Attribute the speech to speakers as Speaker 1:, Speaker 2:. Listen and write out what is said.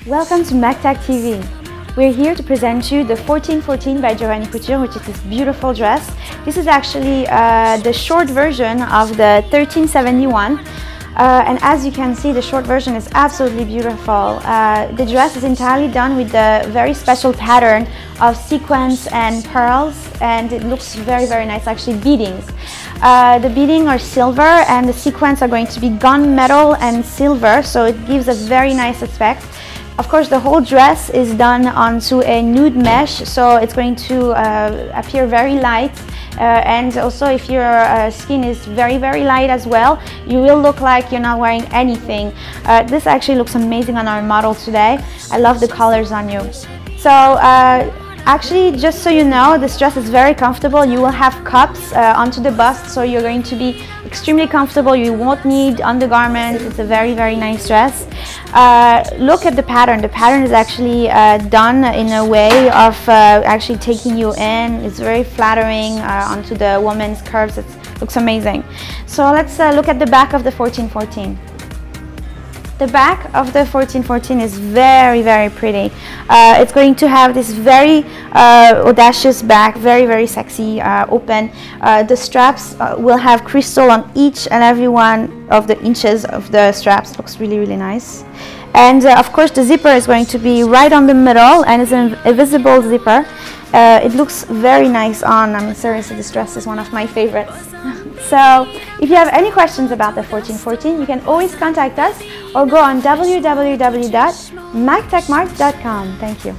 Speaker 1: Welcome to MacTac TV. We're here to present you the 1414 by Giovanni Couture, which is this beautiful dress. This is actually the short version of the 1371. And as you can see, the short version is absolutely beautiful. The dress is entirely done with the very special pattern of sequins and pearls, and it looks very, very nice, actually beadings. The beading are silver and the sequins are going to be gunmetal and silver, so it gives a very nice aspect. Of course, the whole dress is done onto a nude mesh, so it's going to appear very light. And also, if your skin is very, very light as well, you will look like you're not wearing anything. This actually looks amazing on our model today. I love the colors on you. So actually, just so you know, this dress is very comfortable. You will have cups onto the bust, so you're going to be extremely comfortable. You won't need undergarments. It's a very, very nice dress. Look at the pattern. The pattern is actually done in a way of actually taking you in. It's very flattering onto the woman's curves. It looks amazing. So let's look at the back of the 1414. The back of the 1414 is very, very pretty. It's going to have this very audacious back, very, very sexy, open. The straps will have crystal on each and every one of the inches of the straps. Looks really, really nice. And of course, the zipper is going to be right on the middle, and it's a visible zipper. It looks very nice on. I mean, seriously, this dress is one of my favorites. So, if you have any questions about the 1414, you can always contact us or go on www.mactacmarks.com. Thank you.